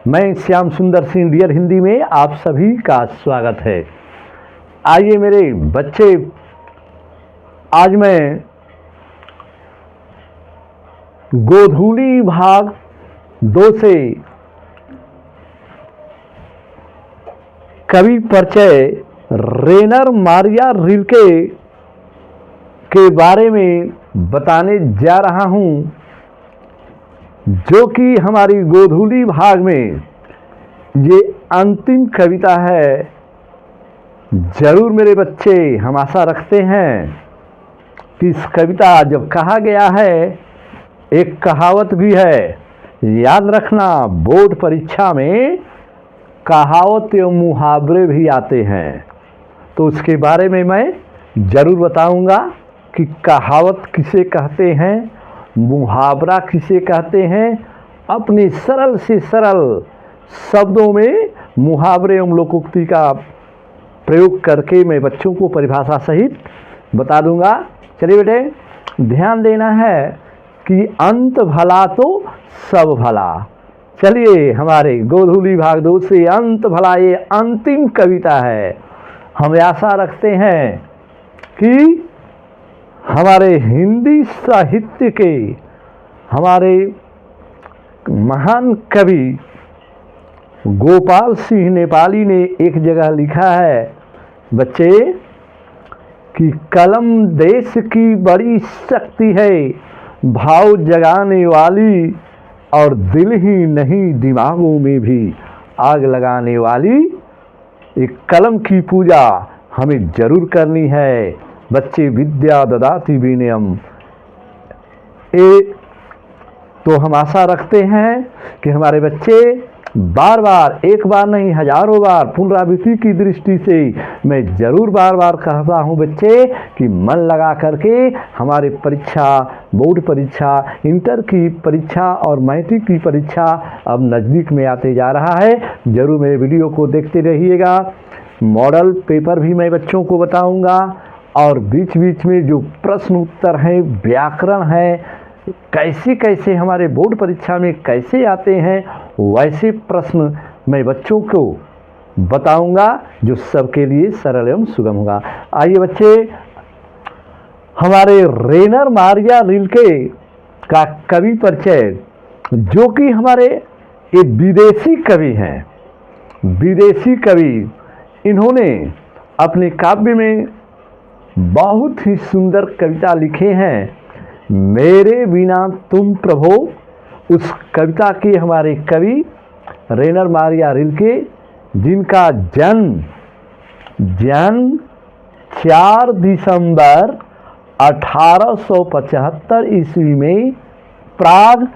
मैं श्याम सुंदर सिंह डियर हिंदी में आप सभी का स्वागत है। आइए मेरे बच्चे, आज मैं गोधूली भाग 2 से कवि परिचय रेनर मारिया रिल्के के बारे में बताने जा रहा हूँ, जो कि हमारी गोधूली भाग में ये अंतिम कविता है। जरूर मेरे बच्चे, हम आशा रखते हैं कि इस कविता जब कहा गया है, एक कहावत भी है, याद रखना बोर्ड परीक्षा में कहावत एवं मुहावरे भी आते हैं, तो उसके बारे में मैं ज़रूर बताऊंगा कि कहावत किसे कहते हैं, मुहावरा किसे कहते हैं। अपने सरल से सरल शब्दों में मुहावरे एवं लोकोक्ति का प्रयोग करके मैं बच्चों को परिभाषा सहित बता दूंगा। चलिए बेटे, ध्यान देना है कि अंत भला तो सब भला। चलिए, हमारे गोधूली भाग 2 से अंत भला ये अंतिम कविता है। हम आशा रखते हैं कि हमारे हिंदी साहित्य के हमारे महान कवि गोपाल सिंह नेपाली ने एक जगह लिखा है बच्चे कि कलम देश की बड़ी शक्ति है, भाव जगाने वाली, और दिल ही नहीं दिमागों में भी आग लगाने वाली। एक कलम की पूजा हमें जरूर करनी है बच्चे। विद्या ददाति विनयम, तो हम आशा रखते हैं कि हमारे बच्चे बार बार, एक बार नहीं हजारों बार पुनरावृत्ति की दृष्टि से मैं ज़रूर बार बार कहता हूँ बच्चे कि मन लगा करके हमारे परीक्षा, बोर्ड परीक्षा, इंटर की परीक्षा और मैट्रिक की परीक्षा अब नज़दीक में आते जा रहा है। ज़रूर मेरे वीडियो को देखते रहिएगा। मॉडल पेपर भी मैं बच्चों को बताऊँगा, और बीच बीच में जो प्रश्न उत्तर हैं, व्याकरण है, कैसे कैसे हमारे बोर्ड परीक्षा में कैसे आते हैं, वैसे प्रश्न मैं बच्चों को बताऊंगा जो सबके लिए सरल एवं सुगम होगा। आइए बच्चे, हमारे रेनर मारिया रिल्के का कवि परिचय, जो कि हमारे एक विदेशी कवि हैं। विदेशी कवि, इन्होंने अपने काव्य में बहुत ही सुंदर कविता लिखे हैं। मेरे बिना तुम प्रभो, उस कविता के हमारे कवि रेनर मारिया रिल्के, जिनका जन्म 4 दिसंबर 1875 ईस्वी में प्राग,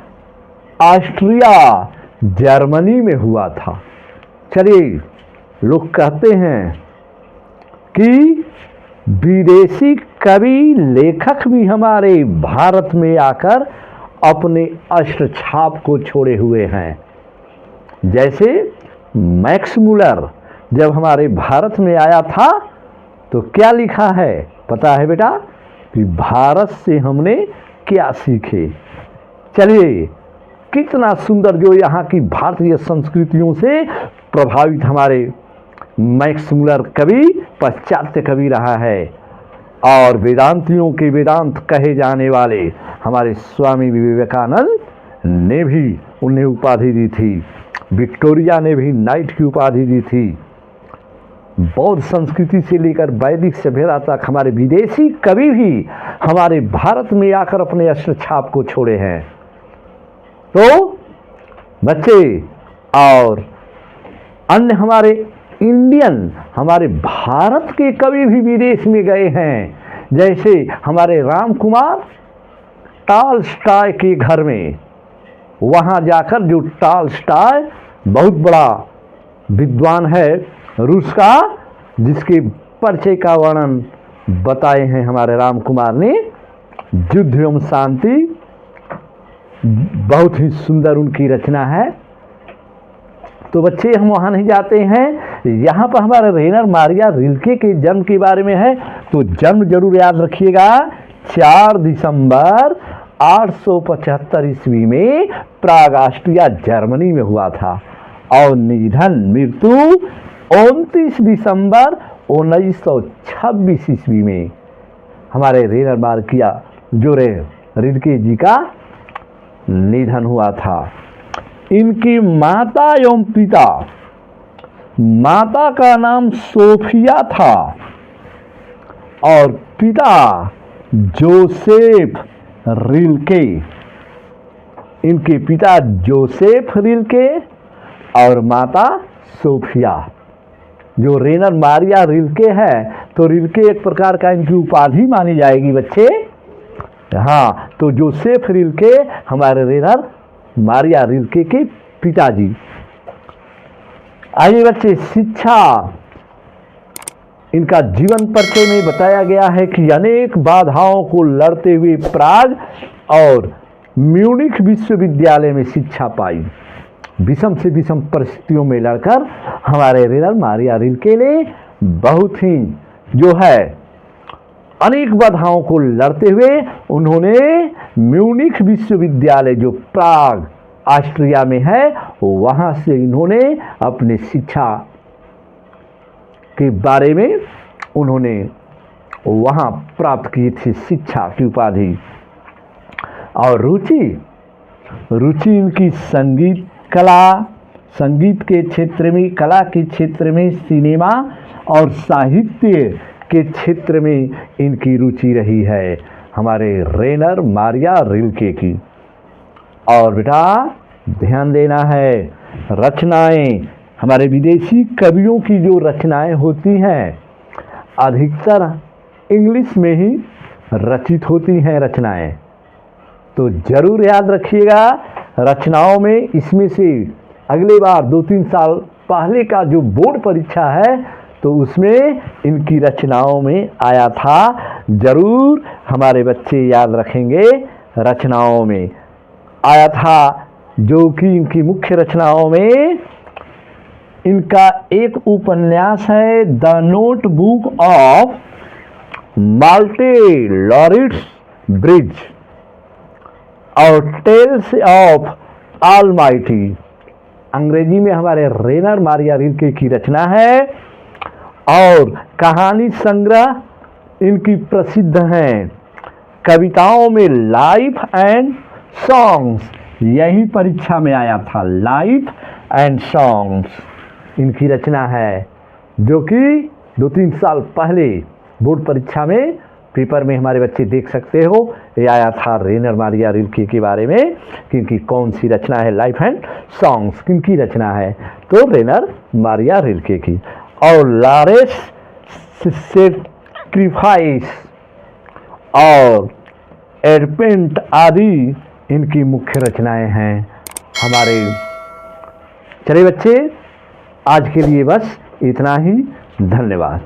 ऑस्ट्रिया, जर्मनी में हुआ था। चलिए, लोग कहते हैं कि विदेशी कवि लेखक भी हमारे भारत में आकर अपने अष्ट छाप को छोड़े हुए हैं। जैसे मैक्स मुलर जब हमारे भारत में आया था तो क्या लिखा है पता है बेटा? कि भारत से हमने क्या सीखे। चलिए, कितना सुंदर जो यहाँ की भारतीय संस्कृतियों से प्रभावित हमारे मैक्स मुलर कवि पाश्चात्य कवि रहा है। और वेदांतियों के वेदांत कहे जाने वाले हमारे स्वामी विवेकानंद ने भी उन्हें उपाधि दी थी। विक्टोरिया ने भी नाइट की उपाधि दी थी। बौद्ध संस्कृति से लेकर वैदिक सभ्यता तक हमारे विदेशी कवि भी हमारे भारत में आकर अपने अक्षर छाप को छोड़े हैं। तो बच्चे, और अन्य हमारे इंडियन, हमारे भारत के कवि भी विदेश में गए हैं। जैसे हमारे राम कुमार टॉलस्टॉय के घर में, वहाँ जाकर जो टॉलस्टॉय बहुत बड़ा विद्वान है रूस का, जिसके परिचय का वर्णन बताए हैं हमारे राम कुमार ने, युद्ध एवं शांति, बहुत ही सुंदर उनकी रचना है। तो बच्चे, हम वहाँ नहीं जाते हैं। यहाँ पर हमारे रेनर मारिया रिल्के के जन्म के बारे में है, तो जन्म जरूर याद रखिएगा। 4 दिसंबर 1875 ईस्वी में प्राग, ऑस्ट्रिया, जर्मनी में हुआ था। और निधन मृत्यु 29 दिसंबर 1926 ईस्वी में हमारे रेनर मार्सिया रिल्के जी का निधन हुआ था। इनकी माता एवं पिता, माता का नाम सोफिया था और पिता जोसेफ रिल्के। इनके पिता जोसेफ रिल्के और माता सोफिया। जो रेनर मारिया रिल्के है तो रिल्के एक प्रकार का इनकी उपाधि मानी जाएगी बच्चे। हाँ, तो जोसेफ रिल्के हमारे रेनर मारिया रिल्के के पिताजी। आइए बच्चे, शिक्षा। इनका जीवन परिचय में बताया गया है कि अनेक बाधाओं को लड़ते हुए प्राग और म्यूनिख विश्वविद्यालय में शिक्षा पाई। विषम से विषम परिस्थितियों में लड़कर हमारे रेनर मारिया रिल्के ने बहुत ही जो है अनेक बाधाओं को लड़ते हुए उन्होंने म्यूनिख विश्वविद्यालय जो प्राग ऑस्ट्रिया में है वहां से इन्होंने अपने शिक्षा के बारे में उन्होंने वहां प्राप्त की थी शिक्षा की उपाधि। और रुचि इनकी संगीत कला, संगीत के क्षेत्र में, कला के क्षेत्र में, सिनेमा और साहित्य के क्षेत्र में इनकी रुचि रही है हमारे रेनर मारिया रिल्के की। और बेटा ध्यान देना है, रचनाएं, हमारे विदेशी कवियों की जो रचनाएं होती हैं अधिकतर इंग्लिश में ही रचित होती हैं रचनाएं। तो जरूर याद रखिएगा रचनाओं में, इसमें से अगले बार 2-3 साल पहले का जो बोर्ड परीक्षा है तो उसमें इनकी रचनाओं में आया था। जरूर हमारे बच्चे याद रखेंगे, रचनाओं में आया था। जो कि इनकी मुख्य रचनाओं में इनका एक उपन्यास है द नोटबुक ऑफ माल्टे लॉरिट्स ब्रिज और टेल्स ऑफ ऑलमाइटी। अंग्रेजी में हमारे रेनर मारिया रिल्के की रचना है और कहानी संग्रह इनकी प्रसिद्ध हैं। कविताओं में लाइफ एंड सॉन्ग्स, यही परीक्षा में आया था, लाइफ एंड सॉन्ग्स इनकी रचना है, जो कि 2-3 साल पहले बोर्ड परीक्षा में पेपर में हमारे बच्चे देख सकते हो। ये आया था रेनर मारिया रिल्के के बारे में कि इनकी कौन सी रचना है, लाइफ एंड सॉन्ग्स किनकी रचना है, तो रेनर मारिया रिल्के की। और लॉरेस सेक्रीफाइस और एडपेंट आदि इनकी मुख्य रचनाएं हैं हमारे। चलिए बच्चे, आज के लिए बस इतना ही। धन्यवाद।